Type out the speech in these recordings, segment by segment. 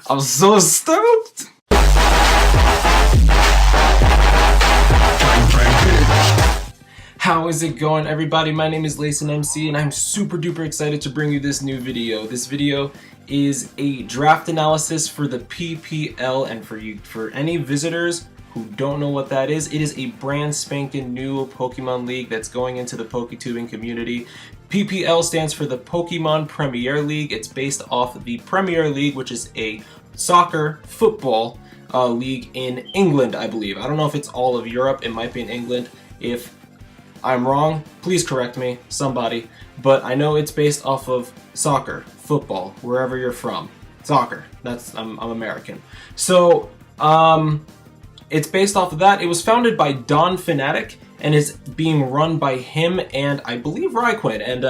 I'm so stoked! How is it going, everybody? My name is Layson MC, and I'm super duper excited to bring you this new video. This video is a draft analysis for the PPL, and for any visitors who don't know what that is, it is a brand spanking new Pokemon League that's going into the PokeTubing community. PPL stands for the Pokemon Premier League. It's based off the Premier League, which is a soccer football league in England, I believe. I don't know if it's all of Europe. It might be in England. If I'm wrong, please correct me, somebody. But I know it's based off of soccer, football, wherever you're from. Soccer. I'm American. So, it's based off of that. It was founded by TheDonphanatic and is being run by him and I believe RhyQuinn. And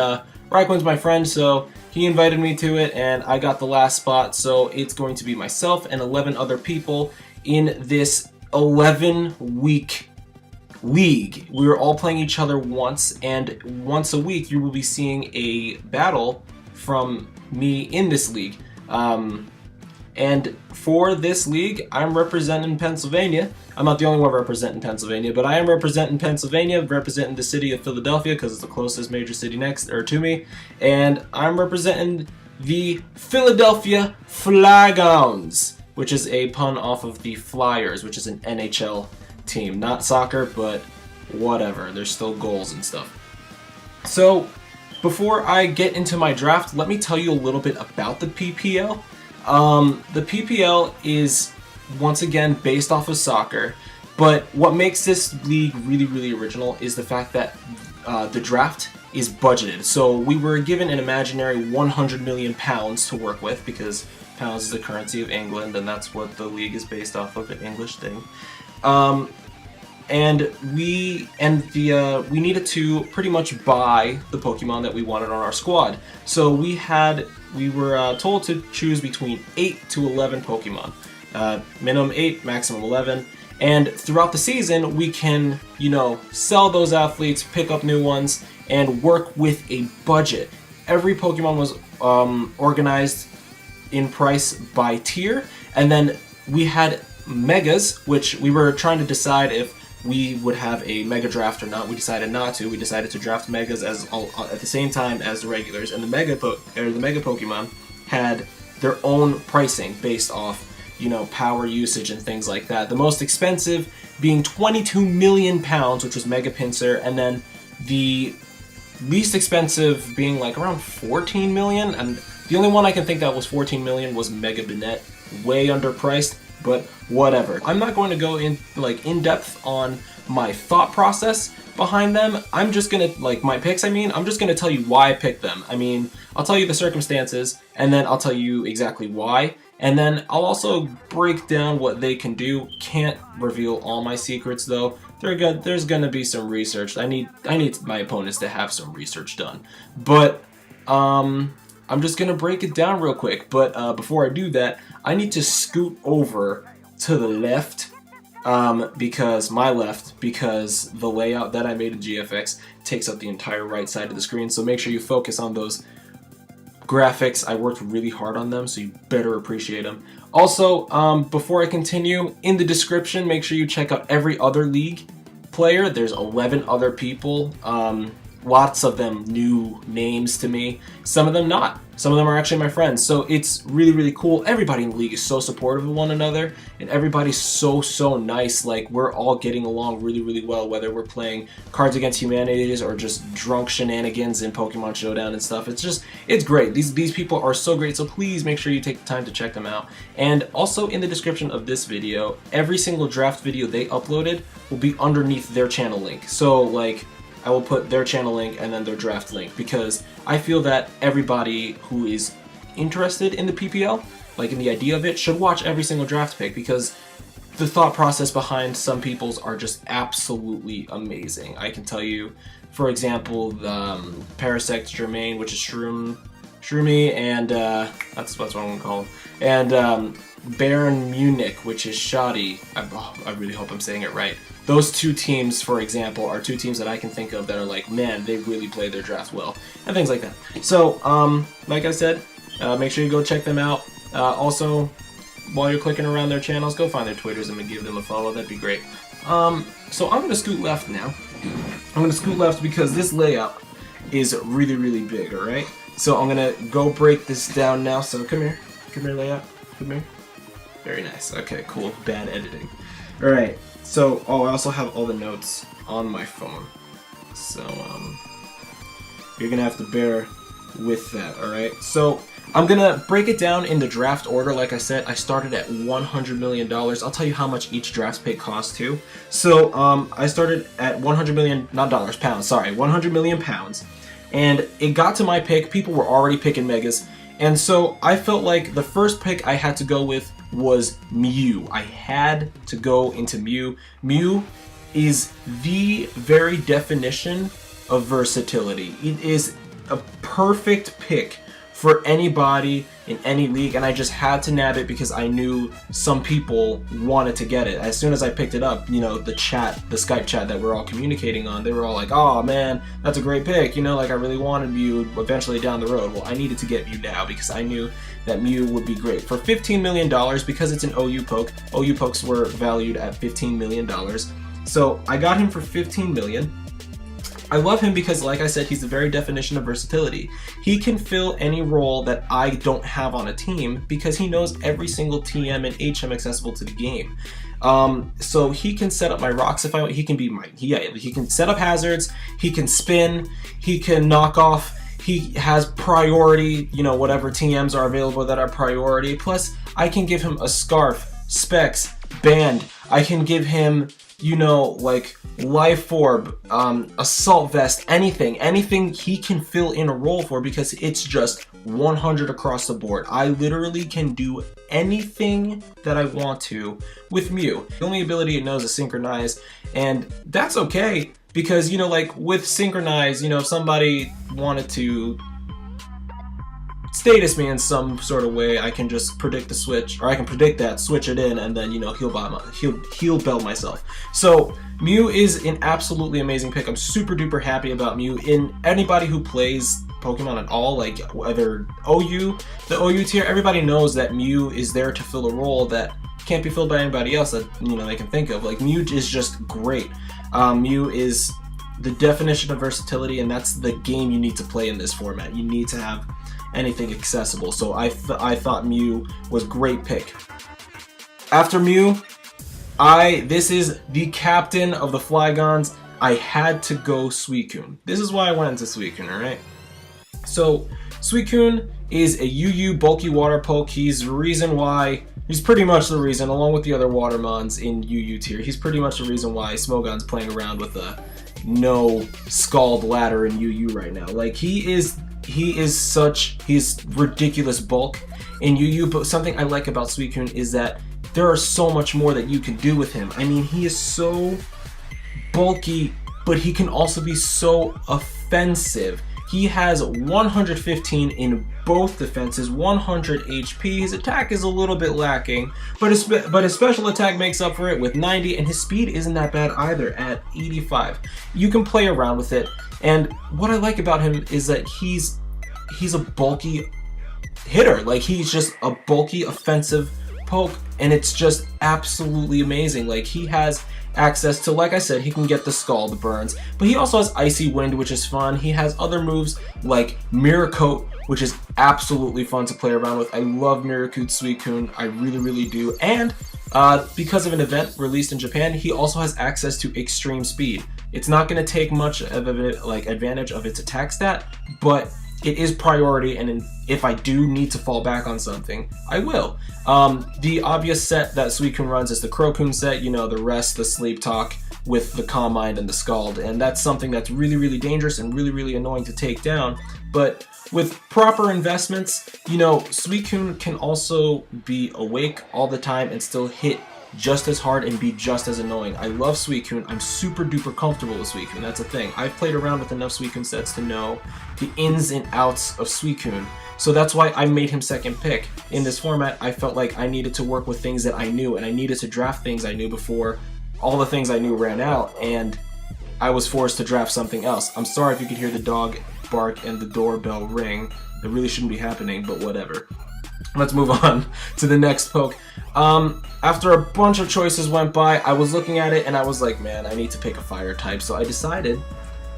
RhyQuinn's my friend, so he invited me to it and I got the last spot. So it's going to be myself and 11 other people in this 11-week league. We're all playing each other once, and once a week you will be seeing a battle from me in this league. And for this league, I'm representing Pennsylvania. I'm not the only one representing Pennsylvania, but I am representing Pennsylvania, representing the city of Philadelphia because it's the closest major city next to me, and I'm representing the Philadelphia Flygons, which is a pun off of the Flyers, which is an NHL team, not soccer, but whatever. There's still goals and stuff. So, before I get into my draft, let me tell you a little bit about the PPL. The PPL is, once again, based off of soccer, but what makes this league really, really original is the fact that the draft is budgeted. So we were given an imaginary 100 million pounds to work with, because pounds is the currency of England, and that's what the league is based off of, an English thing. And we needed to pretty much buy the Pokemon that we wanted on our squad. So we were told to choose between 8 to 11 Pokemon. Minimum 8, maximum 11. And throughout the season, we can, sell those athletes, pick up new ones, and work with a budget. Every Pokemon was organized in price by tier, and then we had Megas, which we were trying to decide if we would have a Mega Draft or not. We decided not to. We decided to draft Megas at the same time as the regulars, and the Mega Pokemon had their own pricing based off, power usage and things like that. The most expensive being 22 million pounds, which was Mega Pinsir, and then the least expensive being like around 14 million, and the only one I can think that was 14 million was MightyMamoswine, way underpriced. But whatever. I'm not going to go in depth on my thought process behind them. I'm just gonna my picks. I'm just gonna tell you why I picked them. I'll tell you the circumstances, and then I'll tell you exactly why, and then I'll also break down what they can do. Can't reveal all my secrets though. There's gonna be some research. I need my opponents to have some research done. But I'm just gonna break it down real quick, but before I do that, I need to scoot over to the left, because the layout that I made in GFX takes up the entire right side of the screen, so make sure you focus on those graphics. I worked really hard on them, so you better appreciate them. Also, before I continue, in the description, make sure you check out every other league player. There's 11 other people. Lots of them new names to me, some of them not. Some of them are actually my friends, so it's really, really cool. Everybody in the league is so supportive of one another, and everybody's so nice. We're all getting along really, really well, whether we're playing Cards Against Humanities or just drunk shenanigans in Pokemon Showdown and stuff. It's great. These people are so great, so please make sure you take the time to check them out. And also in the description of this video, every single draft video they uploaded will be underneath their channel link. So, I will put their channel link and then their draft link, because I feel that everybody who is interested in the PPL, in the idea of it, should watch every single draft pick, because the thought process behind some people's are just absolutely amazing. I can tell you, for example, the Parasect Germain, which is Shroomy, and that's what I'm gonna call him, and Bayern Mewnich, which is Schady. I really hope I'm saying it right. Those two teams, for example, are two teams that I can think of that are man, they really played their draft well, and things like that. So, like I said, make sure you go check them out. Also, while you're clicking around their channels, go find their Twitters and give them a follow. That'd be great. So I'm going to scoot left now. I'm going to scoot left because this layout is really, really big, alright? So I'm going to go break this down now. So come here. Come here, layout. Come here. Very nice. Okay, cool. Bad editing. Alright, so, I also have all the notes on my phone. So, you're going to have to bear with that, alright? So, I'm going to break it down into draft order. Like I said, I started at $100 million. I'll tell you how much each draft pick costs too. So, I started at 100 million, not dollars, pounds, sorry, 100 million pounds. And it got to my pick, people were already picking Megas. And so, I felt like the first pick I had to go with was Mew. I had to go into Mew. Mew is the very definition of versatility. It is a perfect pick for anybody in any league, and I just had to nab it because I knew some people wanted to get it. As soon as I picked it up, you know, the Skype chat that we're all communicating on, they were all like, oh man, that's a great pick, you know, like I really wanted Mew eventually down the road. Well, I needed to get Mew now because I knew that Mew would be great. For $15 million, because it's an OU poke, OU pokes were valued at $15 million. So I got him for $15 million. I love him because, like I said, he's the very definition of versatility. He can fill any role that I don't have on a team because he knows every single TM and HM accessible to the game. So he can set up my rocks if I want. He can be my he can set up hazards. He can spin. He can knock off. He has priority. You know, whatever TMs are available that are priority. Plus, I can give him a scarf, specs, band. I can give him, you know, like life orb, assault vest, anything he can fill in a role for because it's just 100 across the board. I literally can do anything that I want to with Mew. The only ability it knows is Synchronize, and that's okay because, you know, like with Synchronize, you know, if somebody wanted to status me in some sort of way, I can just predict the switch, or I can predict that, switch it in, and then, you know, heal bell myself. So Mew is an absolutely amazing pick. I'm super duper happy about Mew. In anybody who plays Pokemon at all, like whether OU, the OU tier, everybody knows that Mew is there to fill a role that can't be filled by anybody else that, you know, they can think of. Like Mew is just great. Mew is the definition of versatility, and that's the game you need to play in this format. You need to have anything accessible. So I thought Mew was a great pick. After Mew, this is the captain of the Flygons. I had to go Suicune. This is why I went into Suicune, alright? So Suicune is a UU bulky water poke. He's pretty much the reason, along with the other Watermons in UU tier, he's pretty much the reason why Smogon's playing around with a no Scald ladder in UU right now. Like he's ridiculous bulk in UU, but something I like about Suicune is that there are so much more that you can do with him. I mean, he is so bulky, but he can also be so offensive. He has 115 in both defenses, 100 HP. His attack is a little bit lacking, but his special attack makes up for it with 90, and his speed isn't that bad either at 85. You can play around with it, and what I like about him is that he's a bulky hitter. Like, he's just a bulky offensive poke, and it's just absolutely amazing. Like, he has access to, like I said, he can get the Scald burns, but he also has Icy Wind, which is fun. He has other moves like Mirror Coat, which is absolutely fun to play around with. I love Mirror Coat Suicune, I really, really do. And because of an event released in Japan, he also has access to Extreme Speed. It's not going to take much of advantage of its attack stat, but it is priority, and if I do need to fall back on something, I will. The obvious set that Suicune runs is the Crocune set, you know, the Rest, the Sleep Talk, with the Calm Mind and the Scald, and that's something that's really, really dangerous and really, really annoying to take down. But with proper investments, you know, Suicune can also be awake all the time and still hit just as hard and be just as annoying. I love Suicune. I'm super duper comfortable with Suicune. That's the thing. I've played around with enough Suicune sets to know the ins and outs of Suicune. So that's why I made him second pick. In this format, I felt like I needed to work with things that I knew, and I needed to draft things I knew before all the things I knew ran out, and I was forced to draft something else. I'm sorry if you could hear the dog bark and the doorbell ring. It really shouldn't be happening, but whatever. let's move on to the next poke. After a bunch of choices went by, I was looking at it and I was like, man, I need to pick a fire type. So I decided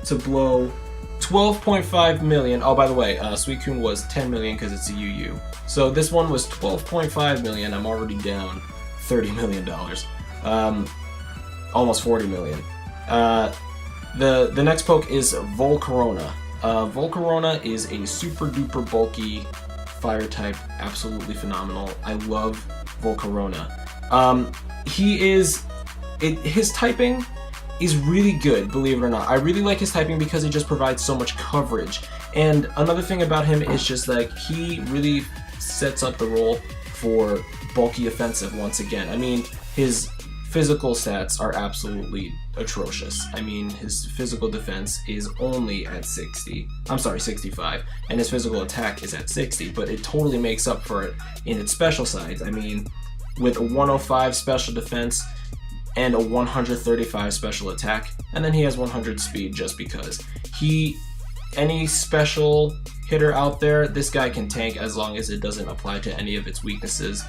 to blow 12.5 million. Oh, by the way, Suicune was 10 million because it's a UU. So this one was 12.5 million. I'm already down $30 million. Almost 40 million. The next poke is Volcarona. Volcarona is a super duper bulky fire type, absolutely phenomenal. I love Volcarona. His typing is really good, believe it or not. I really like his typing because it just provides so much coverage. And another thing about him is just like he really sets up the role for bulky offensive once again. I mean, his physical stats are absolutely atrocious. I mean, his physical defense is only at 65, and his physical attack is at 60, but it totally makes up for it in its special sides. I mean, with a 105 special defense and a 135 special attack, and then he has 100 speed just because. Any special hitter out there, this guy can tank as long as it doesn't apply to any of its weaknesses.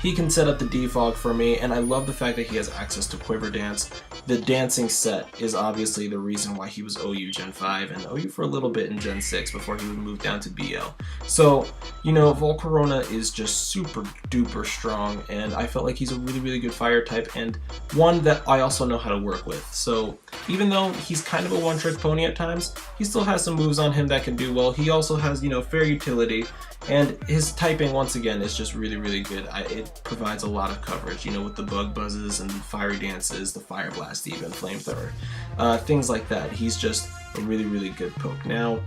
He can set up the defog for me, and I love the fact that he has access to Quiver Dance. The dancing set is obviously the reason why he was OU Gen 5 and OU for a little bit in Gen 6 before he would move down to BL. So, you know, Volcarona is just super duper strong, and I felt like he's a really, really good fire type, and one that I also know how to work with. So, even though he's kind of a one-trick pony at times, he still has some moves on him that can do well. He also has, you know, fair utility, and his typing, once again, is just really, really good. It provides a lot of coverage, you know, with the Bug Buzzes and the Fiery Dances, the Fire Blast even, Flamethrower, things like that. He's just a really, really good poke. Now,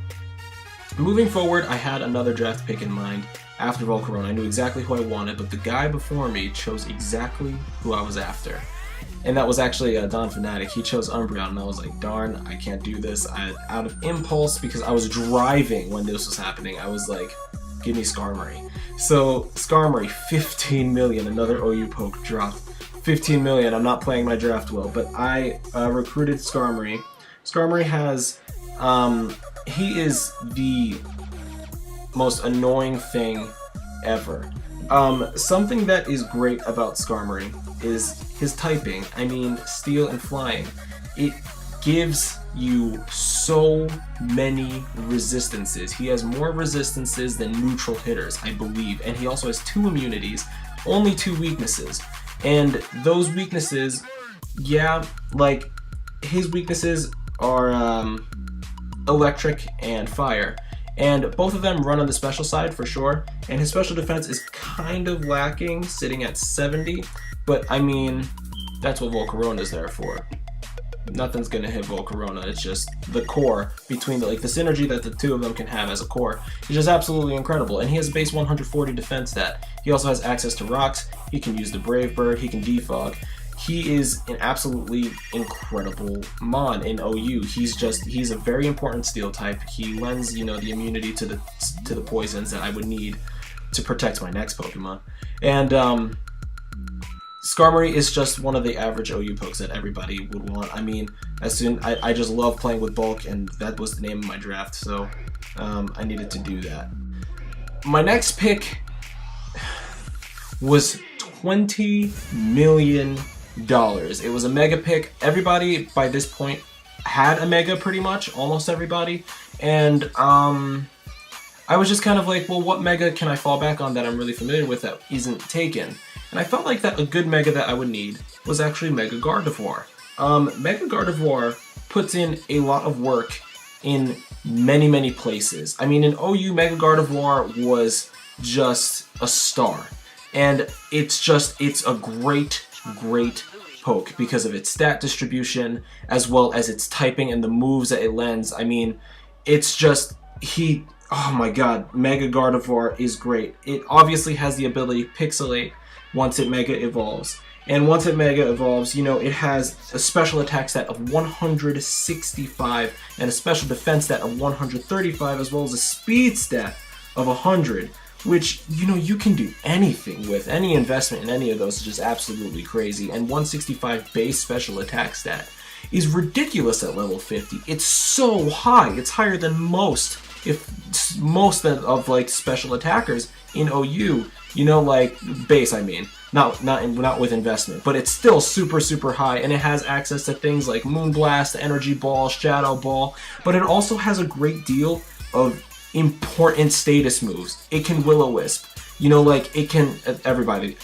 moving forward, I had another draft pick in mind after Volcarona. I knew exactly who I wanted, but the guy before me chose exactly who I was after. And that was actually TheDonphanatic. He chose Umbreon, and I was like, darn, I can't do this. Out of impulse, because I was driving when this was happening, I was like, give me Skarmory. So, Skarmory, 15 million, another OU poke dropped. 15 million, I'm not playing my draft well, but I recruited Skarmory. Skarmory has, he is the most annoying thing ever. Something that is great about Skarmory is his typing. I mean, Steel and Flying. It gives you so many resistances. He has more resistances than neutral hitters, I believe, and he also has 2 immunities, only 2 weaknesses. And those weaknesses, yeah, like, his weaknesses are electric and fire. And both of them run on the special side for sure, and his special defense is kind of lacking, sitting at 70, but I mean, that's what Volcarona is there for. Nothing's gonna hit Volcarona. It's just the core between the synergy that the two of them can have as a core is just absolutely incredible. And he has a base 140 defense stat. He also has access to rocks. He can use the Brave Bird. He can defog. He is an absolutely incredible mon in OU. He's a very important steel type. He lends, you know, the immunity to the poisons that I would need to protect my next Pokemon. And Skarmory is just one of the average OU pokes that everybody would want. I mean, I just love playing with bulk, and that was the name of my draft, so I needed to do that. My next pick was $20 million. It was a mega pick. Everybody by this point had a mega, pretty much, almost everybody, and I was just kind of like, well, what mega can I fall back on that I'm really familiar with that isn't taken? And I felt like that a good mega that I would need was actually Mega Gardevoir. Mega Gardevoir puts in a lot of work in many, many places. I mean, in OU, Mega Gardevoir was just a star. And it's a great poke because of its stat distribution, as well as its typing and the moves that it lends. I mean, it's just, oh my god, Mega Gardevoir is great. It obviously has the ability to Pixelate once it Mega Evolves. And once it Mega Evolves, you know, it has a special attack stat of 165 and a special defense stat of 135, as well as a speed stat of 100, which, you know, you can do anything with. Any investment in any of those is just absolutely crazy. And 165 base special attack stat is ridiculous at level 50. It's so high. It's higher than most if most of like special attackers in OU, you know, like base, I mean, not with investment, but it's still super high, and it has access to things like Moonblast, Energy Ball, Shadow Ball, but it also has a great deal of important status moves. It can Will-O-Wisp, you know, like it can, everybody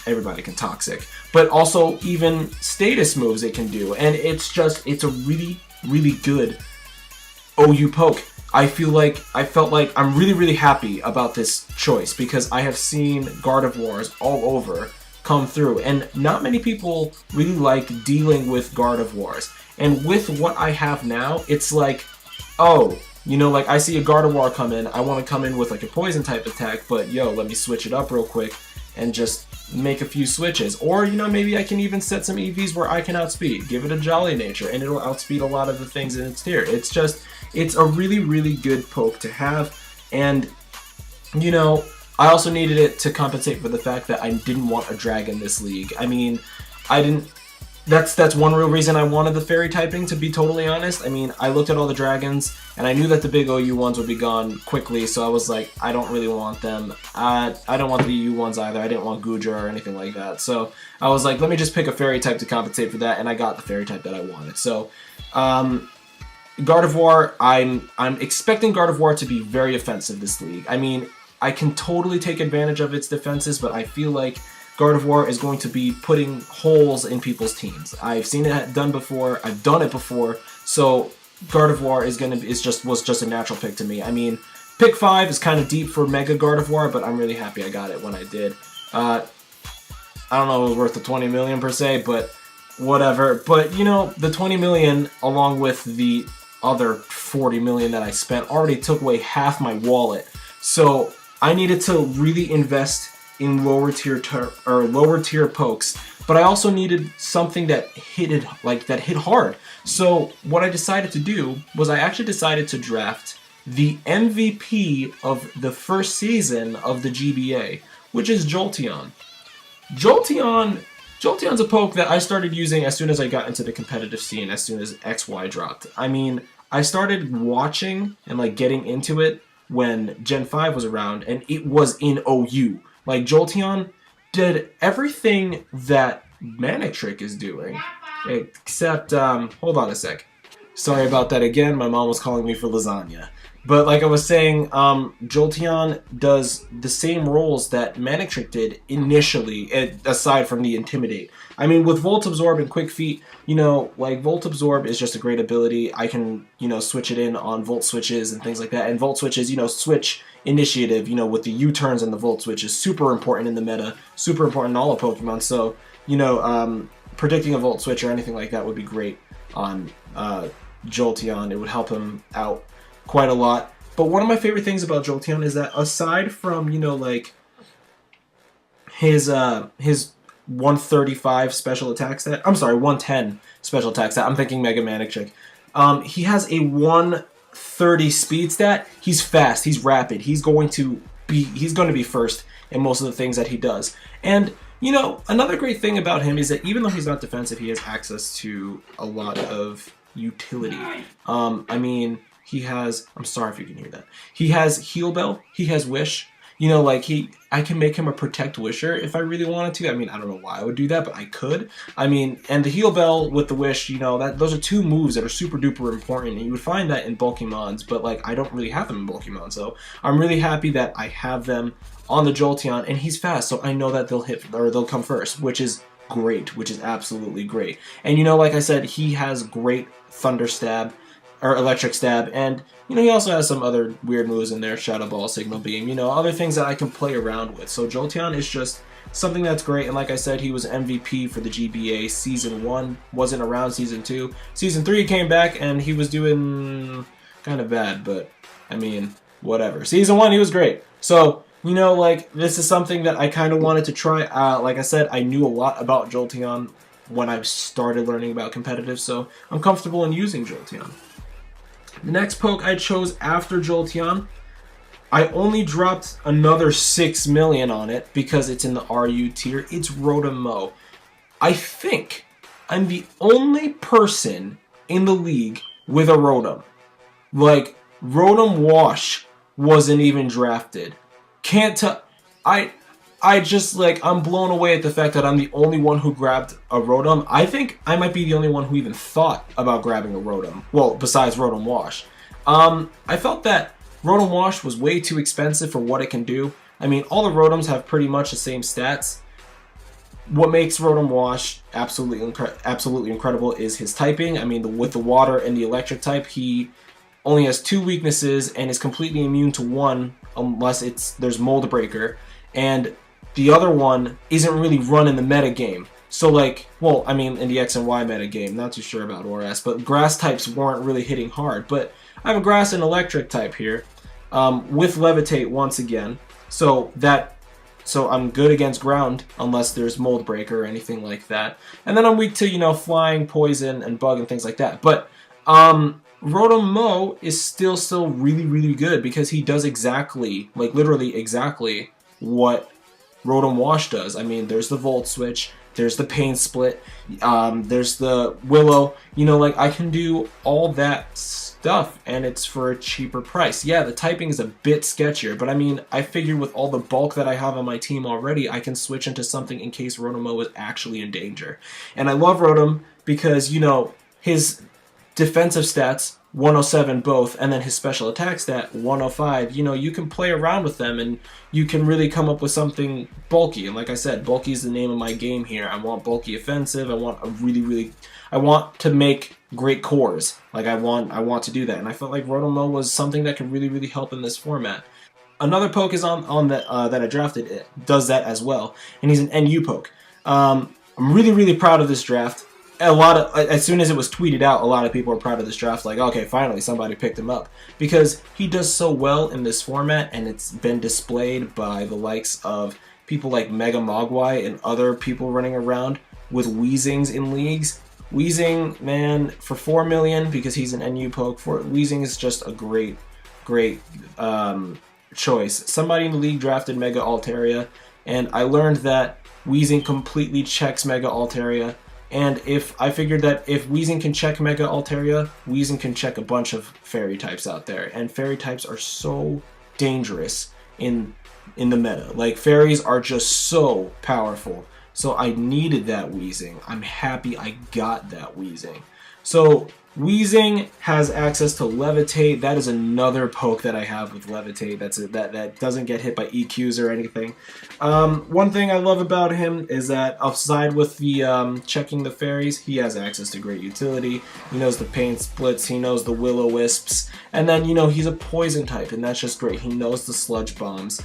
can Toxic, but also even status moves it can do, and it's a really good OU poke. I felt like I'm really happy about this choice because I have seen Gardevoirs all over come through, and not many people really like dealing with Gardevoirs. And with what I have now, it's like, oh, you know, like I see a Gardevoir come in, I want to come in with like a poison type attack, but yo, let me switch it up real quick and just make a few switches. Or, you know, maybe I can even set some EVs where I can outspeed. Give it a Jolly Nature, and it'll outspeed a lot of the things in its tier. It's a really good poke to have, and, you know, I also needed it to compensate for the fact that I didn't want a dragon this league. I mean, that's one real reason I wanted the fairy typing, to be totally honest. I mean, I looked at all the dragons, and I knew that the big OU ones would be gone quickly, so I was like, I don't really want them. I don't want the EU ones either. I didn't want Goodra or anything like that. So I was like, let me just pick a fairy type to compensate for that, and I got the fairy type that I wanted. So, Gardevoir, I'm expecting Gardevoir to be very offensive this league. I mean, I can totally take advantage of its defenses, but I feel like Gardevoir is going to be putting holes in people's teams. I've seen it done before. I've done it before. So Gardevoir was just a natural pick to me. I mean, pick 5 is kind of deep for Mega Gardevoir, but I'm really happy I got it when I did. I don't know if it was worth the 20 million per se, but whatever. But you know, the 20 million along with the other 40 million that I spent already took away half my wallet. So I needed to really invest in lower tier pokes, but I also needed something that hit hard. So what I decided to do was I actually decided to draft the MVP of the first season of the GBA, which is Jolteon. Jolteon's a poke that I started using as soon as I got into the competitive scene, as soon as XY dropped. I mean, I started watching and like getting into it when Gen 5 was around, and it was in OU. Like, Jolteon did everything that Manectric is doing, except, hold on a sec. Sorry about that again, my mom was calling me for lasagna. But like I was saying, Jolteon does the same roles that Manectric did initially, aside from the Intimidate. I mean, with Volt Absorb and Quick Feet, you know, like, Volt Absorb is just a great ability. I can, you know, switch it in on Volt Switches and things like that. And Volt Switches, you know, switch initiative, you know, with the U-turns and the Volt Switch is super important in the meta, super important in all of Pokemon. So, you know, predicting a Volt Switch or anything like that would be great on Jolteon. It would help him out quite a lot. But one of my favorite things about Jolteon is that aside from, you know, like, his 135 special attack stat, I'm sorry, 110 special attack stat, I'm thinking Mega Manectric. He has a 130 speed stat. He's fast, he's rapid, he's going to be first in most of the things that he does. And, you know, another great thing about him is that even though he's not defensive, he has access to a lot of utility. I mean, he has, I'm sorry if you can hear that, he has Heal Bell, he has Wish. You know, like, I can make him a Protect Wisher if I really wanted to. I mean, I don't know why I would do that, but I could. I mean, and the Heal Bell with the Wish, you know, those are two moves that are super duper important, and you would find that in Bulkymons, but, like, I don't really have them in Bulkymon, so I'm really happy that I have them on the Jolteon, and he's fast, so I know that they'll come first, which is great, which is absolutely great. And, you know, like I said, he has great Thunder Stab, or Electric Stab, and, you know, he also has some other weird moves in there, Shadow Ball, Signal Beam, you know, other things that I can play around with. So Jolteon is just something that's great, and like I said, he was MVP for the GBA Season 1, wasn't around Season 2. Season 3 came back, and he was doing kind of bad, but, I mean, whatever. Season 1, he was great. So, you know, like, this is something that I kind of wanted to try. Like I said, I knew a lot about Jolteon when I started learning about competitive, so I'm comfortable in using Jolteon. The next poke I chose after Jolteon, I only dropped another 6 million on it because it's in the RU tier. It's Rotom-Mow. I think I'm the only person in the league with a Rotom. Like, Rotom Wash wasn't even drafted. Can't tell. I just, like, I'm blown away at the fact that I'm the only one who grabbed a Rotom. I think I might be the only one who even thought about grabbing a Rotom. Well, besides Rotom Wash. I felt that Rotom Wash was way too expensive for what it can do. I mean, all the Rotoms have pretty much the same stats. What makes Rotom Wash absolutely incredible is his typing. I mean, with the water and the electric type, he only has 2 weaknesses and is completely immune to 1 unless there's Mold Breaker. And the other one isn't really run in the meta game. So, like, well, I mean, in the X and Y meta game, not too sure about ORAS, but grass types weren't really hitting hard. But I have a grass and electric type here, with Levitate once again. So I'm good against ground unless there's Mold Breaker or anything like that. And then I'm weak to, you know, flying, poison, and bug and things like that. But Rotom-Mow is still really, really good because he does exactly, like literally exactly what Rotom Wash does. I mean, there's the Volt Switch, there's the Pain Split, there's the Willow. You know, like, I can do all that stuff, and it's for a cheaper price. Yeah, the typing is a bit sketchier, but I mean, I figured with all the bulk that I have on my team already, I can switch into something in case Rotom-Mow is actually in danger. And I love Rotom because, you know, his defensive stats, 107 both, and then his special attack stat, 105. You know, you can play around with them, and you can really come up with something bulky. And like I said, bulky is the name of my game here. I want bulky offensive. I want I want to make great cores. Like, I want to do that. And I felt like Rotom-Mow was something that could really help in this format. Another poke is on that I drafted. It does that as well, and he's an NU poke. I'm really proud of this draft. As soon as it was tweeted out, a lot of people were proud of this draft. Like, okay, finally somebody picked him up because he does so well in this format, and it's been displayed by the likes of people like MightyMamoswine and other people running around with Weezings in leagues. Weezing, man, for 4 million because he's an NU poke. Weezing is just a great choice. Somebody in the league drafted Mega Altaria, and I learned that Weezing completely checks Mega Altaria. And I figured that if Weezing can check Mega Altaria, Weezing can check a bunch of fairy types out there. And fairy types are so dangerous in the meta. Like, fairies are just so powerful. So I needed that Weezing. I'm happy I got that Weezing. So Weezing has access to Levitate. That is another poke that I have with Levitate. That doesn't get hit by EQs or anything. One thing I love about him is that aside with the checking the fairies, he has access to great utility. He knows the Pain Splits. He knows the Will-O-Wisps. And then, you know, he's a poison type, and that's just great. He knows the Sludge Bombs.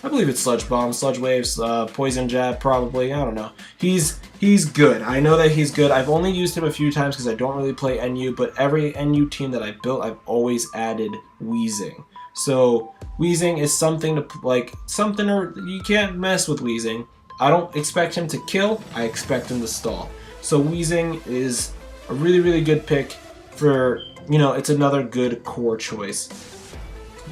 I believe it's Sludge Bomb, Sludge Waves, Poison Jab, probably. I don't know. He's good. I know that he's good. I've only used him a few times because I don't really play NU, but every NU team that I built, I've always added Weezing. So Weezing is something you can't mess with Weezing. I don't expect him to kill. I expect him to stall. So Weezing is a really good pick for, you know, it's another good core choice.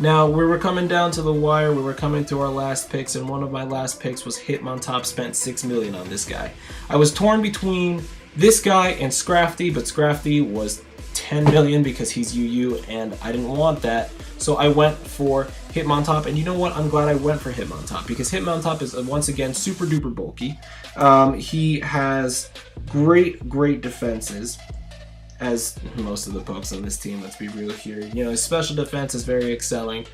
Now, we were coming down to the wire, we were coming to our last picks, and one of my last picks was Hitmontop. Spent 6 million on this guy. I was torn between this guy and Scrafty, but Scrafty was 10 million because he's UU, and I didn't want that. So I went for Hitmontop, and you know what? I'm glad I went for Hitmontop because Hitmontop is, once again, super duper bulky. He has great defenses, as most of the pokes on this team, let's be real here. You know, his special defense is very excelling.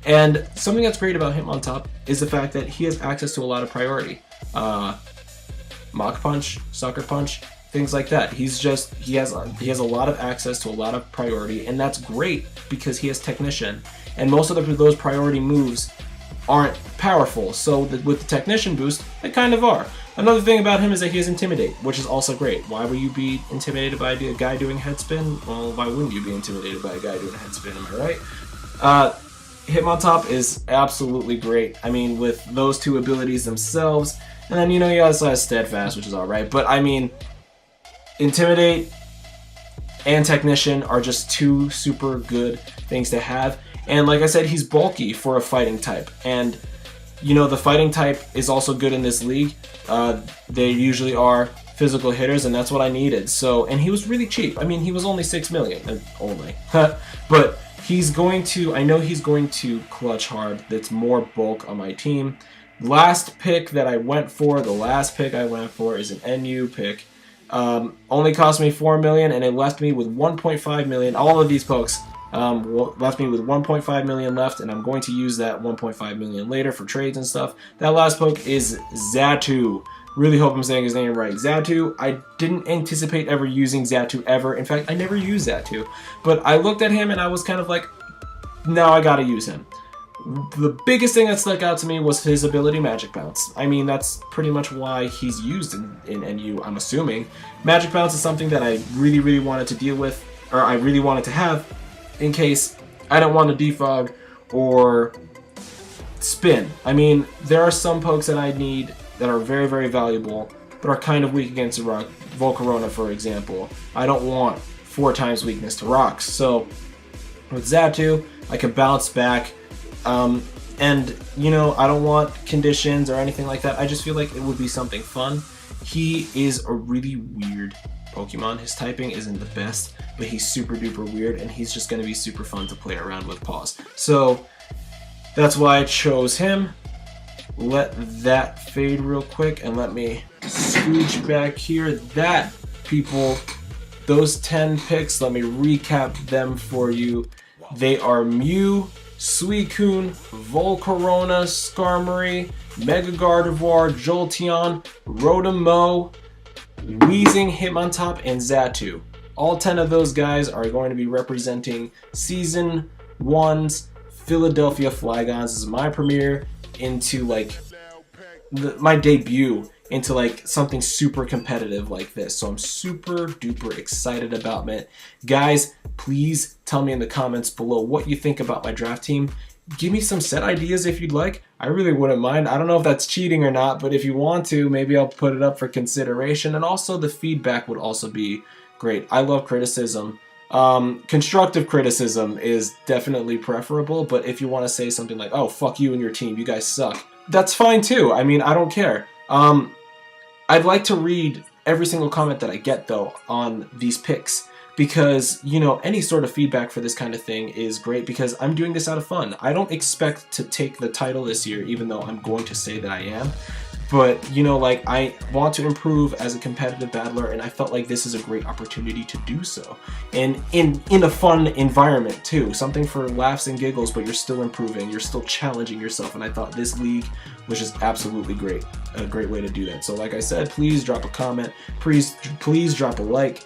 And something that's great about Hitmontop is the fact that he has access to a lot of priority. Mach Punch, Sucker Punch, things like that. He has a lot of access to a lot of priority, and that's great because he has Technician. And most of those priority moves aren't powerful, so with the Technician boost, they kind of are. Another thing about him is that he has Intimidate, which is also great. Why would you be intimidated by a guy doing Headspin? Well, why wouldn't you be intimidated by a guy doing Headspin, am I right? Hitmontop is absolutely great. I mean, with those two abilities themselves, and then, you know, he also has Steadfast, which is alright, but I mean, Intimidate and Technician are just two super good things to have. And like I said, he's bulky for a fighting type, and you know, the fighting type is also good in this league. They usually are physical hitters, and that's what I needed. So, and he was really cheap. I mean, he was only 6 million, only. But he's going to, I know he's going to clutch hard. That's more bulk on my team. Last pick that I went for, the last pick I went for is an NU pick. Only cost me 4 million, and it left me with 1.5 million. All of these pokes left me with 1.5 million left, and I'm going to use that 1.5 million later for trades and stuff. That last poke is Xatu. Really hope I'm saying his name right. Xatu. I didn't anticipate ever using Xatu ever. In fact, I never used Xatu. But I looked at him and I was kind of like, now I gotta use him. The biggest thing that stuck out to me was his ability Magic Bounce. I mean, that's pretty much why he's used in NU, I'm assuming. Magic Bounce is something that I really, really wanted to deal with, or I really wanted to have, in case I don't want to defog or spin. I mean, there are some pokes that I need that are very, very valuable, but are kind of weak against a rock. Volcarona, for example. I don't want 4 times weakness to rocks. So, with Xatu, I can bounce back. And, you know, I don't want conditions or anything like that. I just feel like it would be something fun. He is a really weird Pokemon. His typing isn't the best, but he's super duper weird, and he's just going to be super fun to play around with paws. So, that's why I chose him. Let that fade real quick, and let me scooch back here. That, people, those 10 picks, let me recap them for you. They are Mew, Suicune, Volcarona, Skarmory, Mega Gardevoir, Jolteon, Rotom-Mow, Weezing, Hitmontop, and Xatu. All 10 of those guys are going to be representing Season 1's Philadelphia Flygons. This is my premiere into, like, my debut into, like, something super competitive like this. So I'm super duper excited about it. Guys, please tell me in the comments below what you think about my draft team. Give me some set ideas if you'd like. I really wouldn't mind. I don't know if that's cheating or not, but if you want to, maybe I'll put it up for consideration. And also the feedback would also be great. I love criticism. Constructive criticism is definitely preferable, but if you want to say something like, oh, fuck you and your team, you guys suck, that's fine too. I mean, I don't care. I'd like to read every single comment that I get, though, on these picks, because, you know, any sort of feedback for this kind of thing is great, because I'm doing this out of fun. I don't expect to take the title this year, even though I'm going to say that I am. But, you know, like, I want to improve as a competitive battler, and I felt like this is a great opportunity to do so. And in a fun environment, too. Something for laughs and giggles, but you're still improving. You're still challenging yourself, and I thought this league was just absolutely great. A great way to do that. So, like I said, please drop a comment. Please drop a like.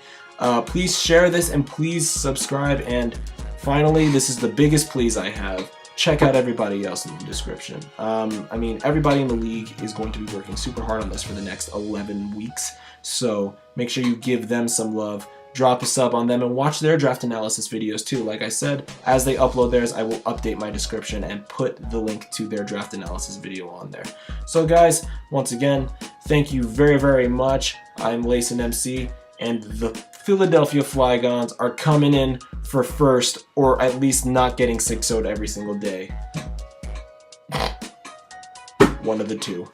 Please share this, and please subscribe. And finally, this is the biggest please I have. Check out everybody else in the description. I mean, everybody in the league is going to be working super hard on this for the next 11 weeks. So make sure you give them some love, drop a sub on them, and watch their draft analysis videos too. Like I said, as they upload theirs, I will update my description and put the link to their draft analysis video on there. So guys, once again, thank you very, very much. I'm Layson MC, and the Philadelphia Flygons are coming in for first, or at least not getting 6-0'd every single day. One of the two.